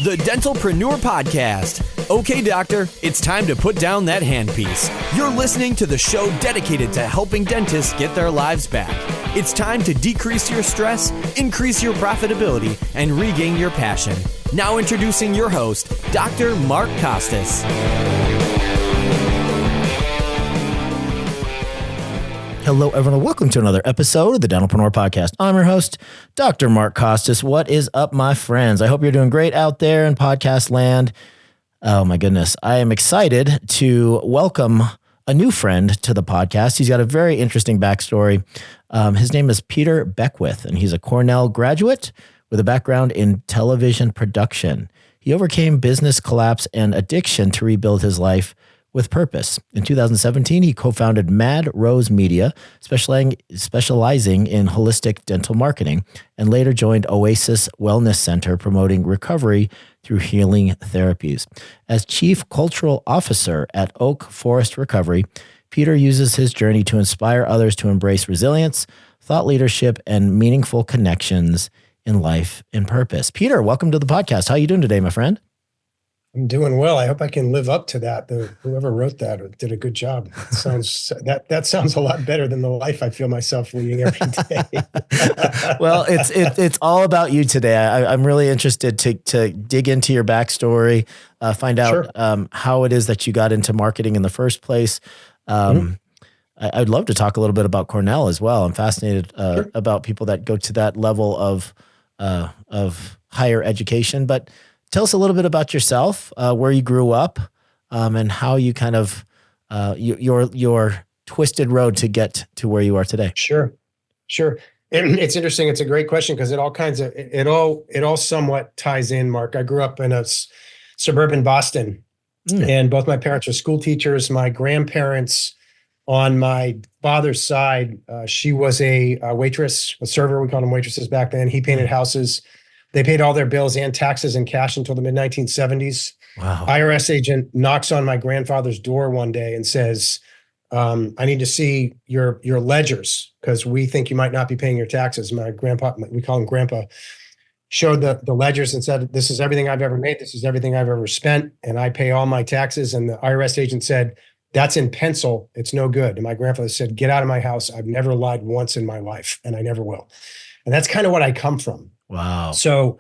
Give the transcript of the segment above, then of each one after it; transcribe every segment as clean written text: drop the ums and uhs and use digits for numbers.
The Dentalpreneur Podcast. Okay, doctor, it's time to put down that handpiece. You're listening to the show dedicated to helping dentists get their lives back. It's time to decrease your stress, increase your profitability, and regain your passion. Now introducing your host, Dr. Mark Costas. Hello, everyone. Welcome to another episode of the Dentalpreneur Podcast. I'm your host, Dr. Mark Costas. What is up, my friends? I hope you're doing great out there in podcast land. Oh, my goodness. I am excited to welcome a new friend to the podcast. He's got a very interesting backstory. His name is Peter Beckwith, and he's a Cornell graduate with a background in television production. He overcame business collapse and addiction to rebuild his life with purpose. In 2017, he co-founded Mad Rose Media, specializing in holistic dental marketing, and later joined Oasis Wellness Center, promoting recovery through healing therapies. As Chief Cultural Officer at Oak Forest Recovery, Peter uses his journey to inspire others to embrace resilience, thought leadership, and meaningful connections in life and purpose. Peter, welcome to the podcast. How are you doing today, my friend? I'm doing well. I hope I can live up to that. Whoever wrote that did a good job. That sounds a lot better than the life I feel myself leading every day. Well, it's all about you today. I'm really interested to dig into your backstory, find out how it is that you got into marketing in the first place. I'd love to talk a little bit about Cornell as well. I'm fascinated about people that go to that level of higher education, but tell us a little bit about yourself, where you grew up, and how you kind of your twisted road to get to where you are today. Sure. It's interesting. It's a great question because it all somewhat ties in, Mark. I grew up in a suburban Boston, and both my parents were school teachers. My grandparents, on my father's side, she was a waitress, a server. We called them waitresses back then. He painted houses. They paid all their bills and taxes in cash until the mid-1970s. Wow. IRS agent knocks on my grandfather's door one day and says, I need to see your ledgers because we think you might not be paying your taxes. My grandpa, we call him Grandpa, showed the ledgers and said, this is everything I've ever made. This is everything I've ever spent. And I pay all my taxes. And the IRS agent said, that's in pencil. It's no good. And my grandfather said, get out of my house. I've never lied once in my life, and I never will. And that's kind of what I come from. Wow. So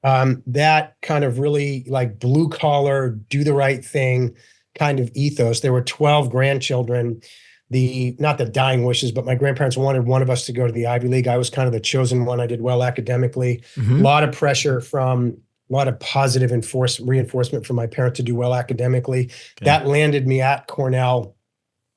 that kind of really like blue collar, do the right thing kind of ethos. There were 12 grandchildren, not the dying wishes, but my grandparents wanted one of us to go to the Ivy League. I was kind of the chosen one. I did well academically. A lot of pressure a lot of positive reinforcement from my parents to do well academically. Okay. That landed me at Cornell.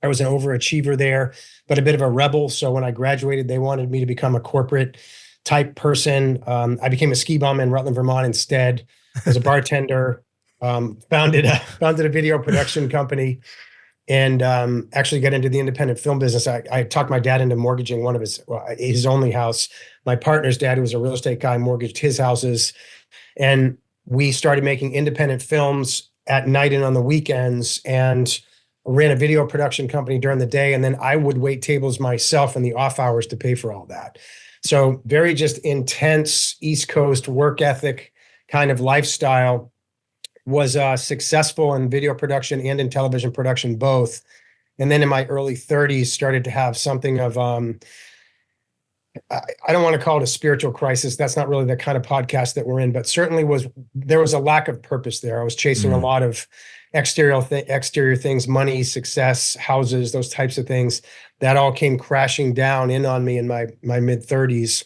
I was an overachiever there, but a bit of a rebel. So when I graduated, they wanted me to become a corporate type person. I became a ski bum in Rutland, Vermont instead as a bartender, founded a video production company, and actually got into the independent film business. I talked my dad into mortgaging one of his only house. My partner's dad, who was a real estate guy, mortgaged his houses. And we started making independent films at night and on the weekends, and ran a video production company during the day. And then I would wait tables myself in the off hours to pay for all that. So very just intense East Coast work ethic kind of lifestyle. Was successful in video production and in television production both. And then in my early 30s started to have something of, I don't want to call it a spiritual crisis. That's not really the kind of podcast that we're in, but certainly there was a lack of purpose there. I was chasing a lot of exterior things, money, success, houses, those types of things. That all came crashing down in on me in my mid-30s.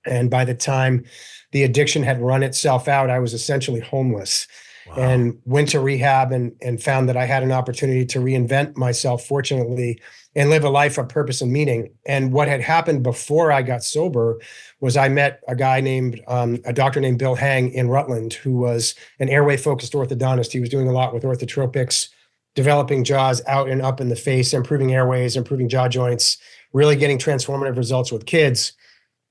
And by the time the addiction had run itself out, I was essentially homeless. Wow. And went to rehab and found that I had an opportunity to reinvent myself, fortunately, and live a life of purpose and meaning. And what had happened before I got sober was I met a doctor named Bill Hang in Rutland, who was an airway-focused orthodontist. He was doing a lot with orthotropics, developing jaws out and up in the face, improving airways, improving jaw joints, really getting transformative results with kids.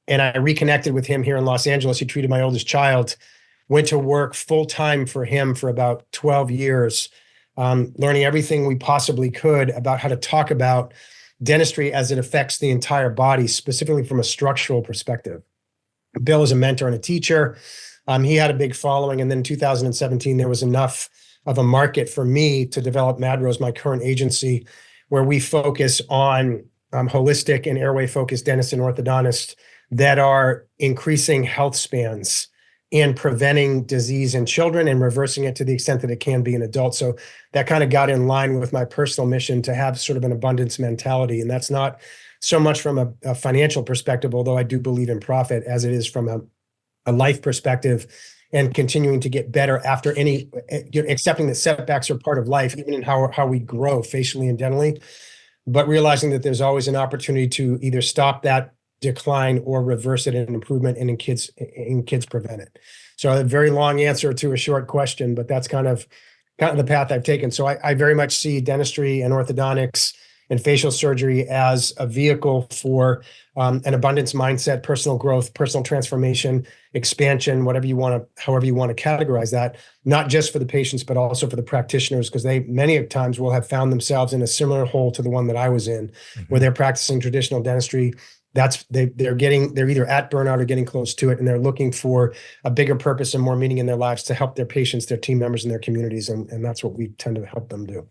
And I reconnected with him here in Los Angeles. He treated my oldest child, went to work full-time for him for about 12 years, learning everything we possibly could about how to talk about dentistry as it affects the entire body, specifically from a structural perspective. Bill is a mentor and a teacher. He had a big following. And then in 2017, there was enough of a market for me to develop MadRose, my current agency, where we focus on holistic and airway-focused dentists and orthodontists that are increasing health spans and preventing disease in children and reversing it to the extent that it can be in adults. So that kind of got in line with my personal mission to have sort of an abundance mentality. And that's not so much from a financial perspective, although I do believe in profit, as it is from a life perspective, and continuing to get better after accepting that setbacks are part of life, even in how we grow facially and dentally, but realizing that there's always an opportunity to either stop that decline or reverse it in improvement, and in kids prevent it. So a very long answer to a short question, but that's kind of the path I've taken. So I very much see dentistry and orthodontics and facial surgery as a vehicle for an abundance mindset, personal growth, personal transformation, expansion, however you want to categorize that, not just for the patients, but also for the practitioners, because they many times will have found themselves in a similar hole to the one that I was in, where they're practicing traditional dentistry. They're either at burnout or getting close to it, and they're looking for a bigger purpose and more meaning in their lives to help their patients, their team members, and their communities. And that's what we tend to help them do.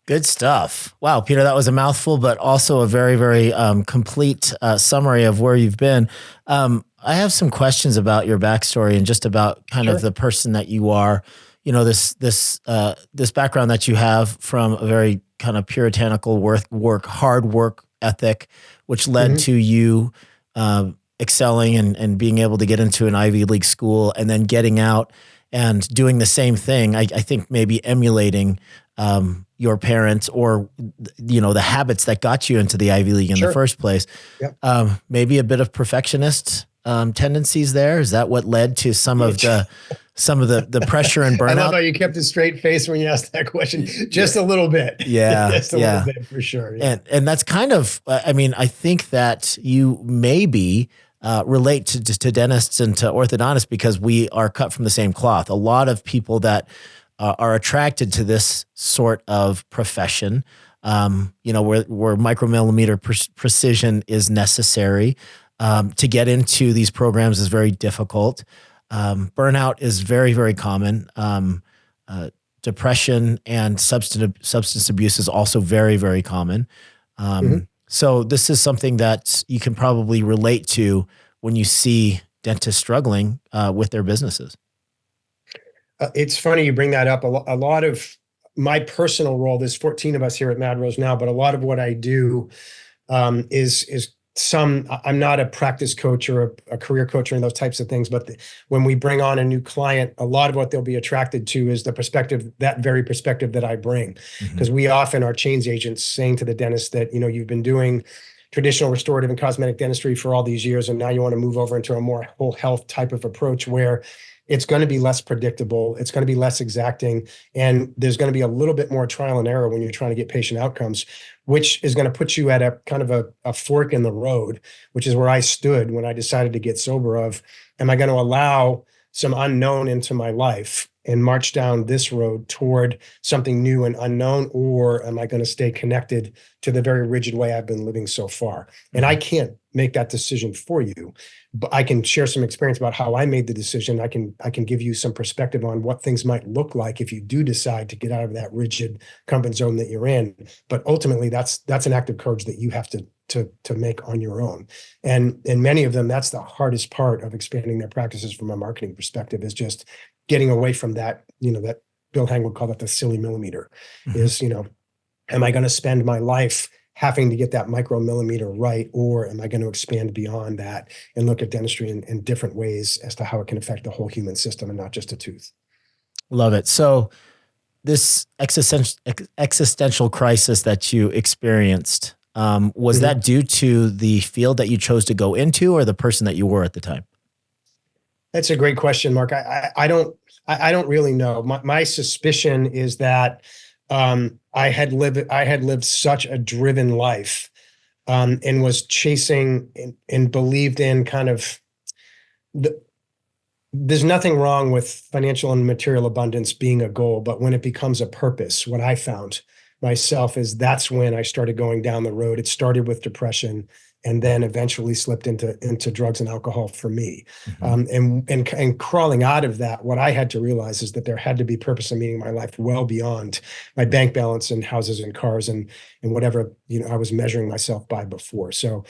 Good stuff. Wow, Peter, that was a mouthful, but also a very, very complete summary of where you've been. I have some questions about your backstory and just about kind of the person that you are. You know, this background that you have from a very kind of puritanical hard work ethic, which led to you excelling and being able to get into an Ivy League school, and then getting out and doing the same thing. I think maybe emulating your parents, or, you know, the habits that got you into the Ivy League in the first place. Yep. Maybe a bit of perfectionist tendencies there. Is that what led to some of the pressure and burnout? I love how you kept a straight face when you asked that question. Just a little bit. Yeah. Just a little bit for sure. Yeah. And that's kind of, I mean, I think that you maybe relate to dentists and to orthodontists because we are cut from the same cloth. A lot of people that are attracted to this sort of profession, you know, where micromillimeter precision is necessary. To get into these programs is very difficult. Burnout is very, very common. Depression and substance abuse is also very, very common. So this is something that you can probably relate to when you see dentists struggling with their businesses. It's funny you bring that up. A lot of my personal role, there's 14 of us here at MadRose now, but a lot of what I do is I'm not a practice coach or a career coach or those types of things, but when we bring on a new client, a lot of what they'll be attracted to is the perspective, that very perspective that I bring. Because we often are change agents, saying to the dentist that, you know, you've been doing traditional restorative and cosmetic dentistry for all these years, and now you want to move over into a more whole health type of approach where it's going to be less predictable, it's going to be less exacting, and there's going to be a little bit more trial and error when you're trying to get patient outcomes, which is going to put you at a kind of a fork in the road, which is where I stood when I decided to get sober of, am I going to allow some unknown into my life and march down this road toward something new and unknown, or am I going to stay connected to the very rigid way I've been living so far? And I can't make that decision for you, but I can share some experience about how I made the decision. I can give you some perspective on what things might look like if you do decide to get out of that rigid comfort zone that you're in. But ultimately, that's an act of courage that you have to make on your own. And many of them, that's the hardest part of expanding their practices from a marketing perspective, is just getting away from that, you know, that Bill Hang would call that the silly millimeter, is, you know, am I going to spend my life having to get that micromillimeter right, or am I going to expand beyond that and look at dentistry in different ways as to how it can affect the whole human system and not just a tooth? Love it. So this existential crisis that you experienced, was that due to the field that you chose to go into, or the person that you were at the time? That's a great question, Mark. I don't really know. My suspicion is that I had lived such a driven life, and was chasing and believed in kind of there's nothing wrong with financial and material abundance being a goal, but when it becomes a purpose, what I found myself is that's when I started going down the road. It started with depression, and then eventually slipped into drugs and alcohol for me. Mhm. And crawling out of that, what I had to realize is that there had to be purpose and meaning in my life well beyond my bank balance and houses and cars and whatever, I was measuring myself by before. So,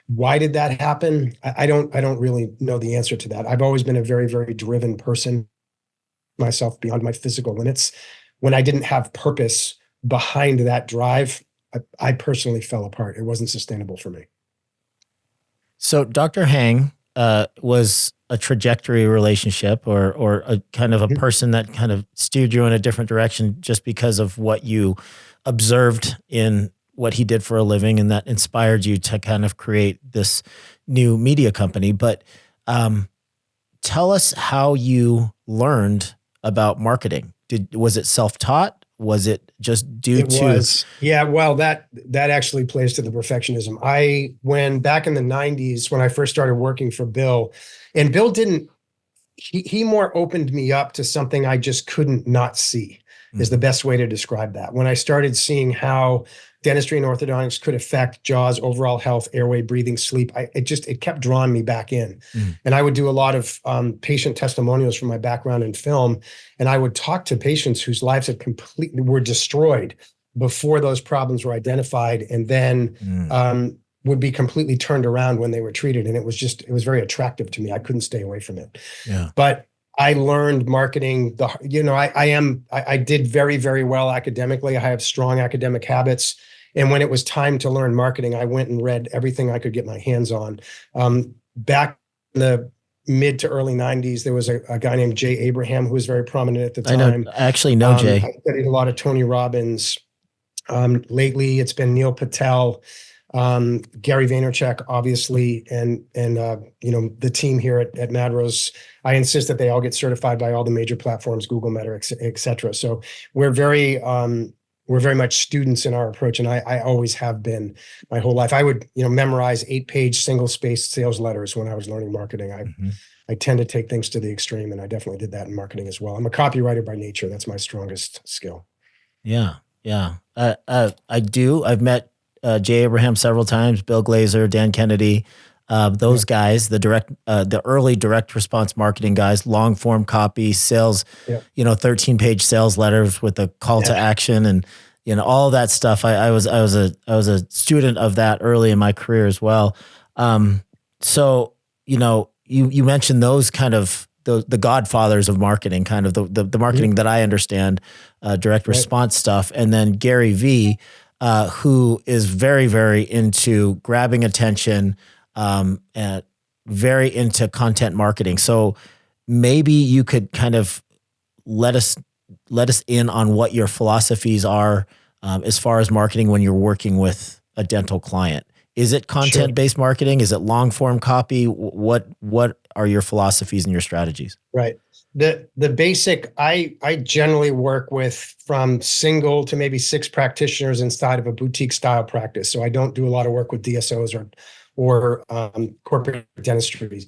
why did that happen? I don't really know the answer to that. I've always been a very, very driven person myself beyond my physical limits. When I didn't have purpose behind that drive, I personally fell apart. It wasn't sustainable for me. So Dr. Hang was a trajectory relationship or a kind of a person that kind of steered you in a different direction just because of what you observed in what he did for a living, and that inspired you to kind of create this new media company. But tell us how you learned about marketing. Was it self-taught? Was it just due It to? was. Yeah, well, that actually plays to the perfectionism. When back in the 90s, when I first started working for Bill, and Bill didn't, he more opened me up to something I just couldn't not see, is the best way to describe that. When I started seeing how dentistry and orthodontics could affect jaws, overall health, airway, breathing, sleep, it kept drawing me back in. And I would do a lot of patient testimonials from my background in film, and I would talk to patients whose lives had completely were destroyed before those problems were identified, and then would be completely turned around when they were treated. And it was very attractive to me. I couldn't stay away from it. Yeah. But I learned marketing. I did very, very well academically. I have strong academic habits. And when it was time to learn marketing, I went and read everything I could get my hands on. Back in the mid to early 90s, there was a guy named Jay Abraham who was very prominent at the time. I actually know Jay. I studied a lot of Tony Robbins. Lately, it's been Neil Patel, Gary Vaynerchuk, obviously, and the team here at Madrose. I insist that they all get certified by all the major platforms, Google, Meta, et cetera. So we're very much students in our approach, and I always have been my whole life. I would memorize 8-page single-spaced sales letters when I was learning marketing. I tend to take things to the extreme, and I definitely did that in marketing as well. I'm a copywriter by nature. That's my strongest skill. Yeah. I do. I've met Jay Abraham several times, Bill Glazer, Dan Kennedy, those guys, the early direct response marketing guys, long form copy, sales, 13-page sales letters with a call to action and all that stuff. I was a student of that early in my career as well. So you mentioned those kind of the godfathers of marketing, kind of the marketing that I understand, direct response stuff, and then Gary V, who is very, very into grabbing attention, and very into content marketing. So maybe you could kind of let us in on what your philosophies are, as far as marketing when you're working with a dental client. Is it content-based marketing? Is it long-form copy? What are your philosophies and your strategies? Right. The basic, I generally work with from single to maybe 6 practitioners inside of a boutique style practice. So I don't do a lot of work with DSOs or corporate dentistries.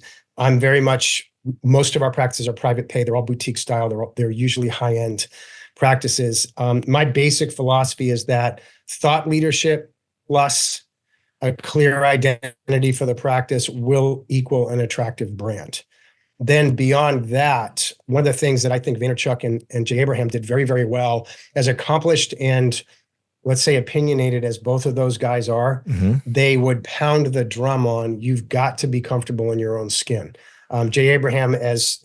Most of our practices are private pay. They're all boutique style. They're usually high-end practices. My basic philosophy is that thought leadership plus a clear identity for the practice will equal an attractive brand. Then beyond that, one of the things that I think Vaynerchuk and Jay Abraham did very, very well, as accomplished and let's say opinionated as both of those guys are, they would pound the drum on, you've got to be comfortable in your own skin. Jay Abraham, as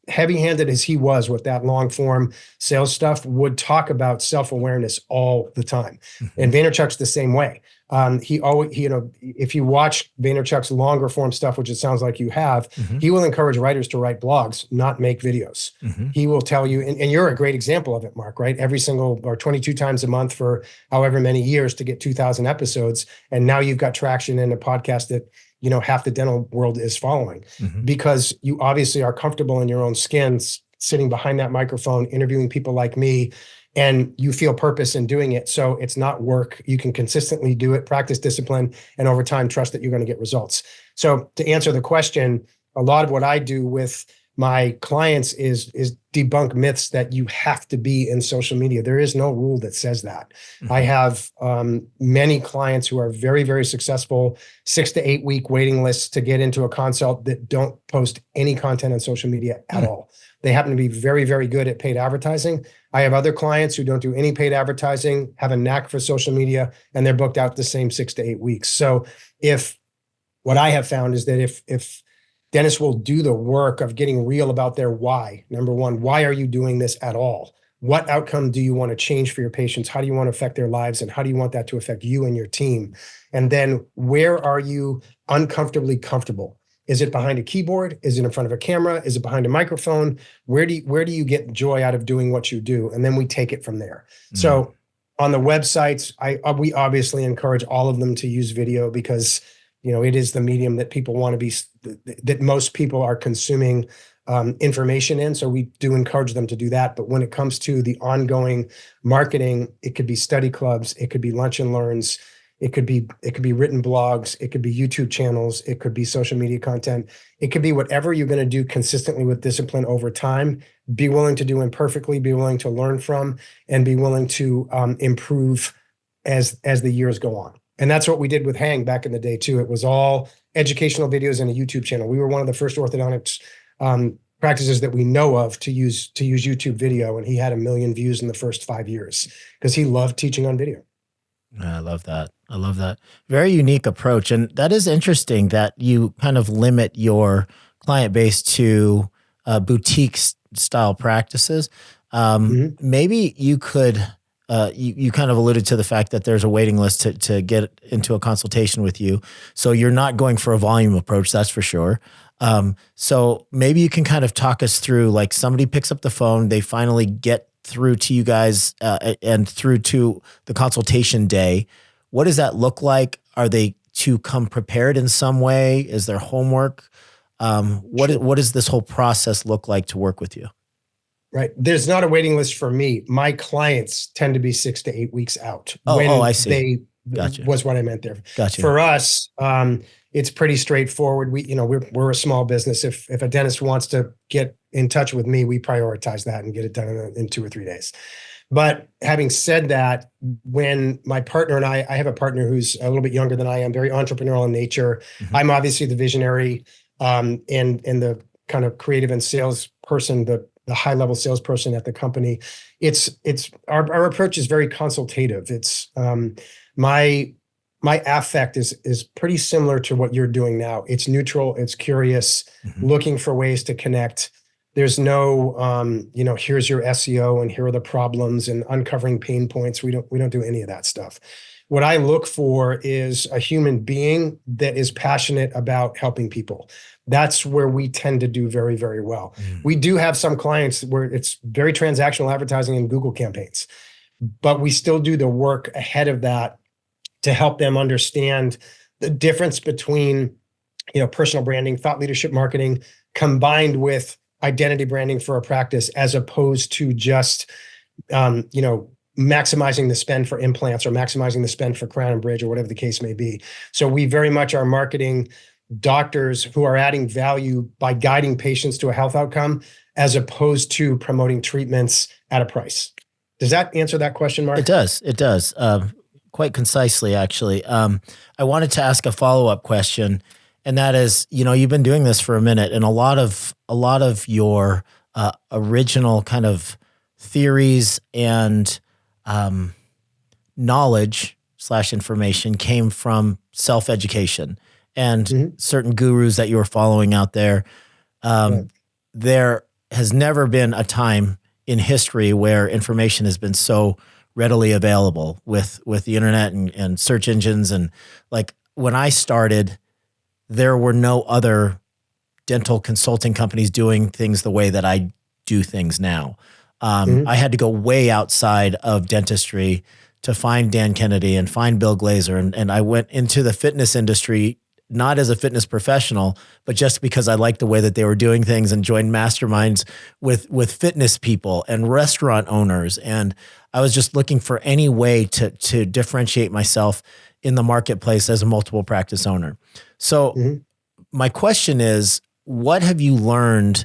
heavy-handed as he was with that long-form sales stuff, would talk about self-awareness all the time. And Vaynerchuk's the same way. He always, if you watch Vaynerchuk's longer form stuff, which it sounds like you have, he will encourage writers to write blogs, not make videos. He will tell you, and you're a great example of it, Mark, right? Every single or 22 times a month for however many years to get 2,000 episodes. And now you've got traction in a podcast that half the dental world is following, because you obviously are comfortable in your own skin, sitting behind that microphone, interviewing people like me, and you feel purpose in doing it. So it's not work. You can consistently do it, practice discipline, and over time, trust that you're going to get results. So to answer the question, a lot of what I do with my clients is debunk myths that you have to be in social media. There is no rule that says that. Mm-hmm. I have many clients who are very, very successful, 6 to 8 week waiting lists to get into a consult that don't post any content on social media at all. They happen to be very, very good at paid advertising. I have other clients who don't do any paid advertising, have a knack for social media, and they're booked out the same 6 to 8 weeks. So what I have found is that if dentists will do the work of getting real about their why. Number one, why are you doing this at all? What outcome do you want to change for your patients? How do you want to affect their lives? And how do you want that to affect you and your team? And then where are you uncomfortably comfortable? Is it behind a keyboard? Is it in front of a camera? Is it behind a microphone? Where do you get joy out of doing what you do? And then we take it from there. So on the websites, we obviously encourage all of them to use video because it is the medium that people want to be, that most people are consuming information in. So we do encourage them to do that. But when it comes to the ongoing marketing, it could be study clubs, it could be lunch and learns, it could be written blogs, it could be YouTube channels, it could be social media content. It could be whatever you're going to do consistently with discipline over time. Be willing to do imperfectly, be willing to learn from, and be willing to improve as the years go on. And that's what we did with Hang back in the day too. It was all educational videos and a YouTube channel. We were one of the first orthodontics practices that we know of to use YouTube video, and he had 1 million views in the first 5 years because he loved teaching on video. I love that. I love that. Very unique approach. And that is interesting that you kind of limit your client base to boutique style practices. Maybe you could, you kind of alluded to the fact that there's a waiting list to get into a consultation with you. So you're not going for a volume approach, that's for sure. So maybe you can kind of talk us through, like, somebody picks up the phone, they finally get through to you guys and through to the consultation day. What does that look like? Are they to come prepared in some way? Is there homework? What does this whole process look like to work with you? Right. There's not a waiting list for me. My clients tend to be 6 to 8 weeks out. I see. Gotcha. Was what I meant there. Gotcha. For us, it's pretty straightforward. We're a small business. If a dentist wants to get in touch with me, we prioritize that and get it done in 2 or 3 days. But having said that, when my partner and I have a partner who's a little bit younger than I am, very entrepreneurial in nature. I'm obviously the visionary and the kind of creative and sales person, the high level salesperson at the company. It's our approach is very consultative. It's my affect is pretty similar to what you're doing now. It's neutral, it's curious, looking for ways to connect. There's no, here's your SEO and here are the problems and uncovering pain points. We don't do any of that stuff. What I look for is a human being that is passionate about helping people. That's where we tend to do very, very well. We do have some clients where it's very transactional advertising and Google campaigns, but we still do the work ahead of that to help them understand the difference between, personal branding, thought leadership marketing, combined with identity branding for a practice, as opposed to just, maximizing the spend for implants or maximizing the spend for crown and bridge or whatever the case may be. So we very much are marketing doctors who are adding value by guiding patients to a health outcome, as opposed to promoting treatments at a price. Does that answer that question, Mark? It does. It does. Quite concisely, actually. I wanted to ask a follow-up question, and that is, you've been doing this for a minute, and a lot of your original kind of theories and knowledge / information came from self-education and certain gurus that you were following out there. There has never been a time in history where information has been so readily available with the internet and search engines. And like, when I started, there were no other dental consulting companies doing things the way that I do things now. I had to go way outside of dentistry to find Dan Kennedy and find Bill Glazer. And I went into the fitness industry, not as a fitness professional, but just because I liked the way that they were doing things, and joined masterminds with fitness people and restaurant owners. And I was just looking for any way to differentiate myself in the marketplace as a multiple practice owner. So my question is, what have you learned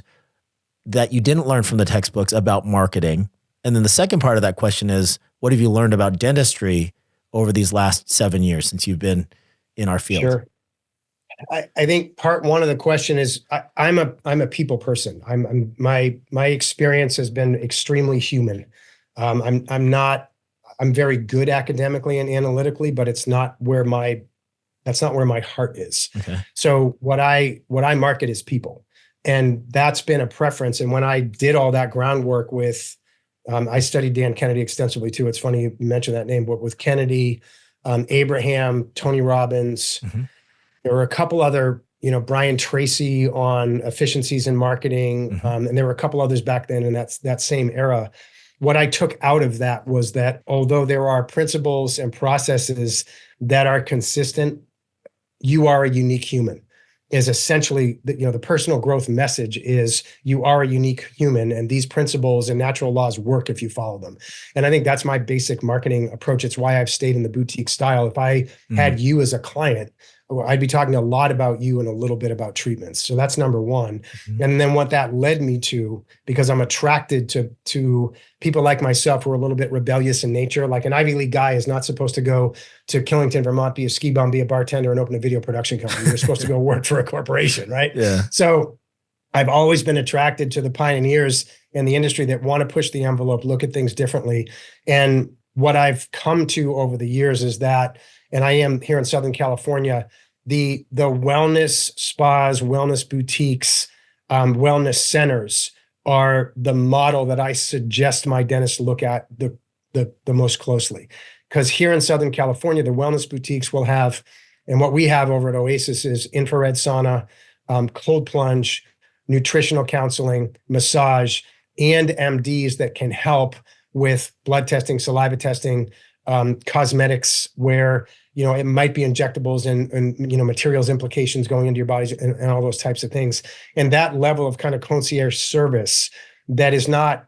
that you didn't learn from the textbooks about marketing? And then the second part of that question is, what have you learned about dentistry over these last 7 years since you've been in our field? Sure. I think part one of the question is I'm a people person. My experience has been extremely human. I'm very good academically and analytically, but that's not where my heart is. Okay. So what I market is people, and that's been a preference. And when I did all that groundwork with, I studied Dan Kennedy extensively too. It's funny you mentioned that name, but with Kennedy, Abraham, Tony Robbins. Mm-hmm. There were a couple other, Brian Tracy on efficiencies in marketing. Mm-hmm. And there were a couple others back then in that same era. What I took out of that was that although there are principles and processes that are consistent, you are a unique human. Is essentially the personal growth message is you are a unique human, and these principles and natural laws work if you follow them. And I think that's my basic marketing approach. It's why I've stayed in the boutique style. If I had you as a client, I'd be talking a lot about you and a little bit about treatments. So that's number one. Mm-hmm. And then what that led me to, because I'm attracted to people like myself who are a little bit rebellious in nature. Like an Ivy League guy is not supposed to go to Killington, Vermont, be a ski bum, be a bartender, and open a video production company. You're supposed to go work for a corporation, right? Yeah. So I've always been attracted to the pioneers in the industry that want to push the envelope, look at things differently. And what I've come to over the years is that, and I am here in Southern California, the wellness spas, wellness boutiques, wellness centers are the model that I suggest my dentists look at the most closely. Because here in Southern California, the wellness boutiques will have, and what we have over at Oasis is infrared sauna, cold plunge, nutritional counseling, massage, and MDs that can help with blood testing, saliva testing, cosmetics, where it might be injectables and materials implications going into your bodies and all those types of things. And that level of kind of concierge service that is not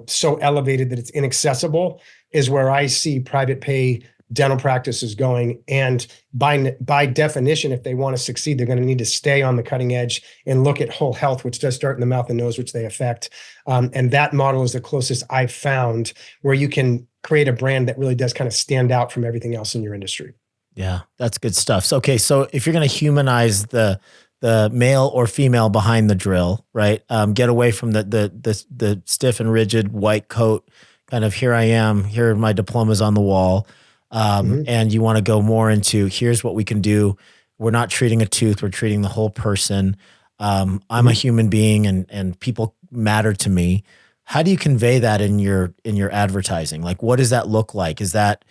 so elevated that it's inaccessible is where I see private pay dental practices going. And by definition, if they want to succeed, they're going to need to stay on the cutting edge and look at whole health, which does start in the mouth and nose, which they affect. And that model is the closest I've found where you can create a brand that really does kind of stand out from everything else in your industry. Yeah, that's good stuff. So, okay. So if you're going to humanize the male or female behind the drill, right? Get away from the stiff and rigid white coat, kind of here I am, here are my diplomas on the wall. And you want to go more into here's what we can do. We're not treating a tooth, we're treating the whole person. I'm a human being and people matter to me. How do you convey that in your advertising? Like, what does that look like? Is that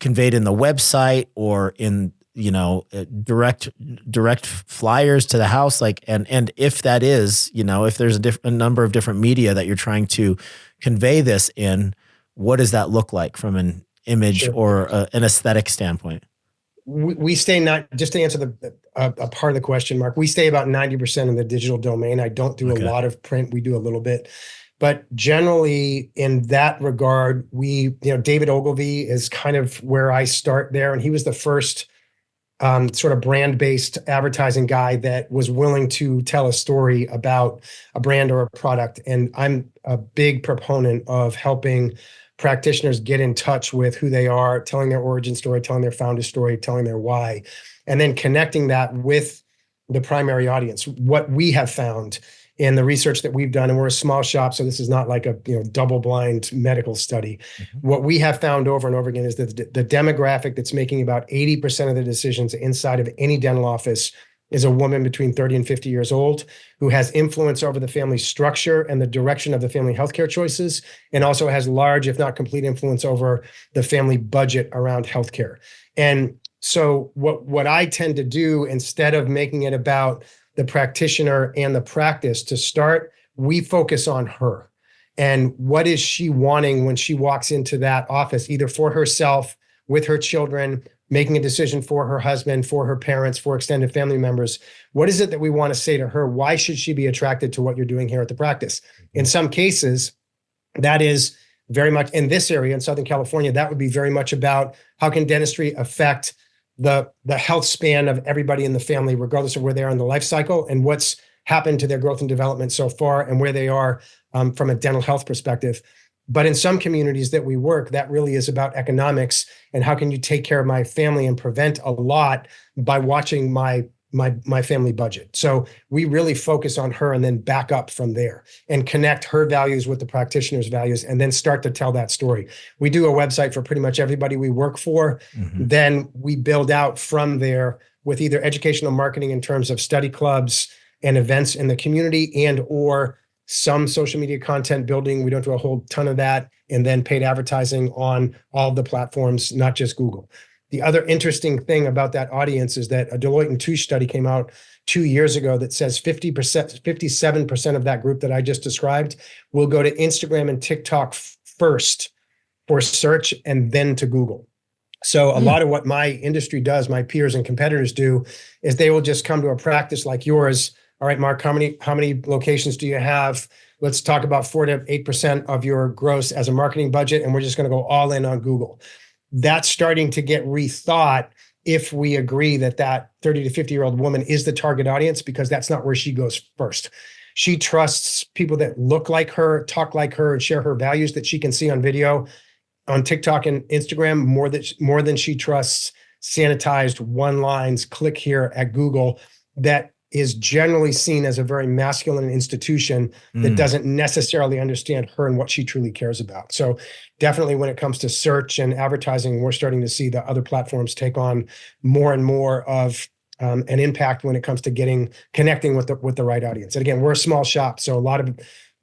conveyed in the website or in, direct flyers to the house? Like, and if that is, if there's a number of different media that you're trying to convey this in, what does that look like from an image or an aesthetic standpoint? We stay not just to answer a part of the question, Mark. We stay about 90% in the digital domain. I don't do a lot of print. We do a little bit, but generally in that regard, David Ogilvy is kind of where I start there, and he was the first sort of brand-based advertising guy that was willing to tell a story about a brand or a product. And I'm a big proponent of helping practitioners get in touch with who they are, telling their origin story, telling their founder story, telling their why, and then connecting that with the primary audience. What we have found in the research that we've done, and we're a small shop, so this is not like a double-blind medical study. What we have found over and over again is that the demographic that's making about 80% of the decisions inside of any dental office is a woman between 30 and 50 years old who has influence over the family structure and the direction of the family healthcare choices, and also has large, if not complete, influence over the family budget around healthcare. And so what I tend to do, instead of making it about the practitioner and the practice to start, we focus on her. And what is she wanting when she walks into that office, either for herself, with her children, making a decision for her husband, for her parents, for extended family members? What is it that we want to say to her? Why should she be attracted to what you're doing here at the practice? In some cases, that is very much in this area in Southern California, that would be very much about how can dentistry affect the health span of everybody in the family, regardless of where they are in the life cycle, and what's happened to their growth and development so far and where they are from a dental health perspective. But in some communities that we work, that really is about economics and how can you take care of my family and prevent a lot by watching my family budget. So we really focus on her and then back up from there and connect her values with the practitioner's values and then start to tell that story. We do a website for pretty much everybody we work for. Then we build out from there with either educational marketing in terms of study clubs and events in the community and or some social media content building. We don't do a whole ton of that. And then paid advertising on all the platforms, not just Google. The other interesting thing about that audience is that a Deloitte & Touche study came out 2 years ago that says 57% of that group that I just described will go to Instagram and TikTok first for search and then to Google. So a lot of what my industry does, my peers and competitors do, is they will just come to a practice like yours. All right, Mark, how many locations do you have? Let's talk about 4 to 8% of your gross as a marketing budget, and we're just going to go all in on Google. That's starting to get rethought if we agree that that 30 to 50-year-old woman is the target audience, because that's not where she goes first. She trusts people that look like her, talk like her, and share her values that she can see on video on TikTok and Instagram more than she trusts sanitized one-lines, click here at Google that is generally seen as a very masculine institution that doesn't necessarily understand her and what she truly cares about. So definitely when it comes to search and advertising, we're starting to see the other platforms take on more and more of an impact when it comes to connecting with the right audience. And again, we're a small shop, so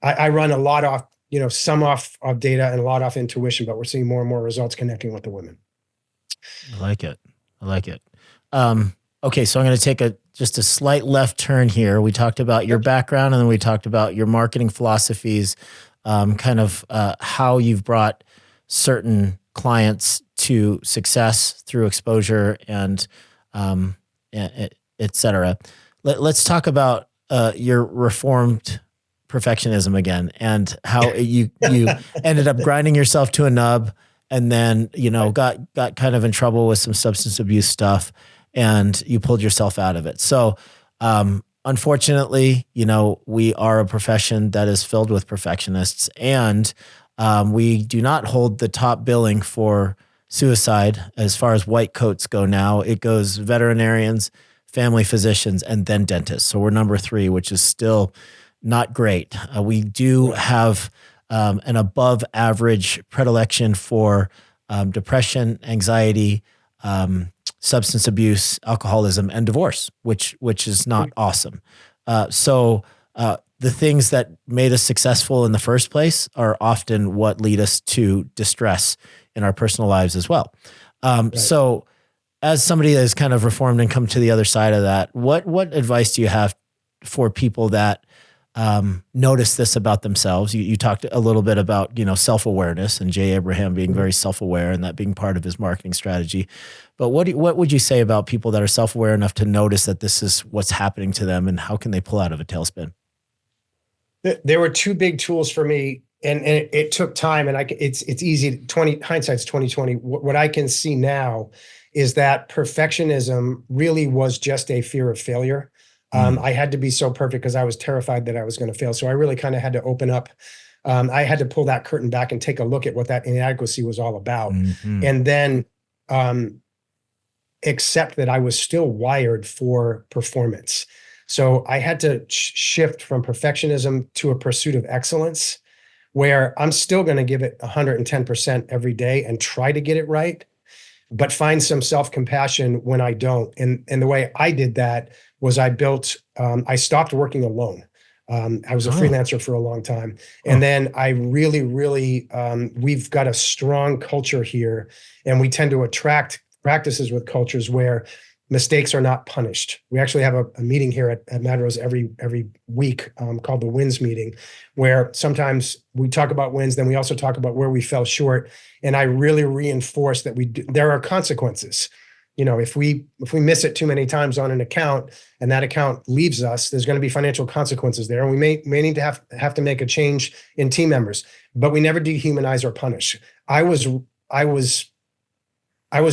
I run a lot off, some off of data and a lot off intuition, but we're seeing more and more results connecting with the women. I like it. Okay, so I'm going to take just a slight left turn here. We talked about your background, and then we talked about your marketing philosophies, how you've brought certain clients to success through exposure and et cetera. Let's talk about your reformed perfectionism again, and how you ended up grinding yourself to a nub, and then got kind of in trouble with some substance abuse stuff, and you pulled yourself out of it. So, unfortunately, we are a profession that is filled with perfectionists, and we do not hold the top billing for suicide as far as white coats go now. It goes veterinarians, family physicians, and then dentists. So we're number 3, which is still not great. We do have an above average predilection for depression, anxiety, substance abuse, alcoholism, and divorce, which is not awesome. So the things that made us successful in the first place are often what lead us to distress in our personal lives as well. Right. So as somebody that has kind of reformed and come to the other side of that, what advice do you have for people that notice this about themselves? You talked a little bit about, self-awareness, and Jay Abraham being very self-aware and that being part of his marketing strategy. But what would you say about people that are self-aware enough to notice that this is what's happening to them, and how can they pull out of a tailspin? There were 2 big tools for me, and it took time, and it's easy. Hindsight's 2020. What I can see now is that perfectionism really was just a fear of failure. I had to be so perfect because I was terrified that I was going to fail. So I really kind of had to open up. I had to pull that curtain back and take a look at what that inadequacy was all about. And then accept that I was still wired for performance. So I had to shift from perfectionism to a pursuit of excellence, where I'm still going to give it 110% every day and try to get it right, but find some self-compassion when I don't. And the way I did that was I stopped working alone. I was a freelancer for a long time. And then I really, we've got a strong culture here, and we tend to attract practices with cultures where mistakes are not punished. We actually have a meeting here at Mad Rose every week called the wins meeting, where sometimes we talk about wins, then we also talk about where we fell short. And I really reinforce that there are consequences. If we miss it too many times on an account and that account leaves us, there's going to be financial consequences there. And we may need to have to make a change in team members, but we never dehumanize or punish. I was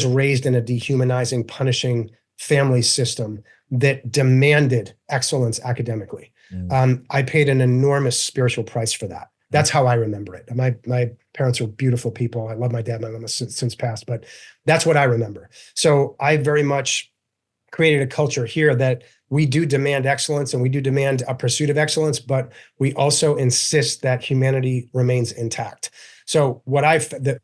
raised in a dehumanizing, punishing family system that demanded excellence academically. I paid an enormous spiritual price for that. That's how I remember it. My parents were beautiful people. I love my dad. My mom has since passed, but that's what I remember. So I very much created a culture here that we do demand excellence and we do demand a pursuit of excellence, but we also insist that humanity remains intact. So what the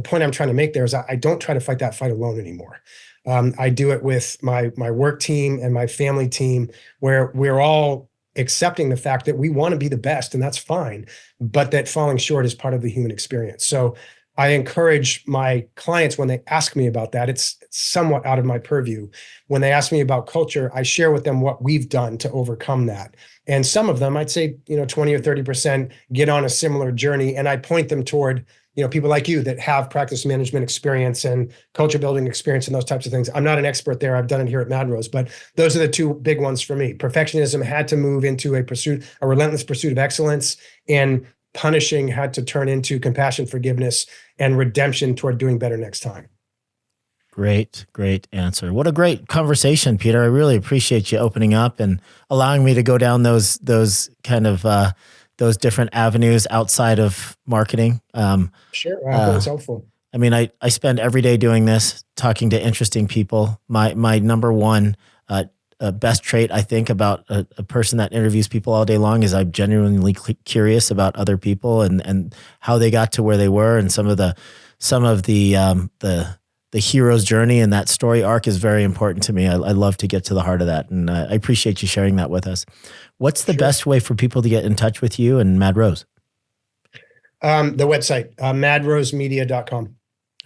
point I'm trying to make there is I don't try to fight that fight alone anymore. I do it with my work team and my family team, where we're all accepting the fact that we want to be the best, and that's fine, but that falling short is part of the human experience. So I encourage my clients when they ask me about that, it's somewhat out of my purview. When they ask me about culture, I share with them what we've done to overcome that. And some of them, I'd say, 20 or 30% get on a similar journey. And I point them toward, people like you that have practice management experience and culture building experience and those types of things. I'm not an expert there. I've done it here at Mad Rose, but those are the two big ones for me. Perfectionism had to move into a relentless pursuit of excellence, and punishing had to turn into compassion, forgiveness, and redemption toward doing better next time. Great answer. What a great conversation, Peter. I really appreciate you opening up and allowing me to go down those kind of those different avenues outside of marketing. Sure, that's helpful. I mean, I spend every day doing this, talking to interesting people. My number one best trait, I think, about a person that interviews people all day long is I'm genuinely curious about other people and how they got to where they were, and some of the hero's journey and that story arc is very important to me. I love to get to the heart of that, and I appreciate you sharing that with us. What's the best way for people to get in touch with you and Mad Rose? The website, madrosemedia.com.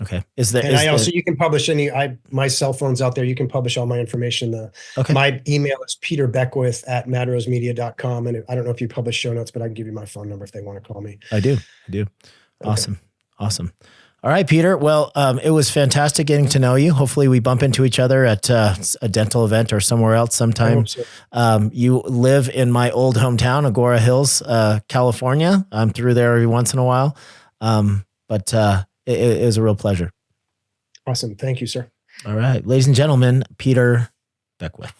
Okay. You can publish my cell phone's out there. You can publish all my information. My email is peterbeckWith@madrosemedia.com. And I don't know if you publish show notes, but I can give you my phone number if they want to call me. I do. Awesome. All right, Peter. Well, it was fantastic getting to know you. Hopefully we bump into each other at a dental event or somewhere else sometime. I hope so. You live in my old hometown, Agora Hills, California. I'm through there every once in a while. But it was a real pleasure. Awesome. Thank you, sir. All right. Ladies and gentlemen, Peter Beckwith.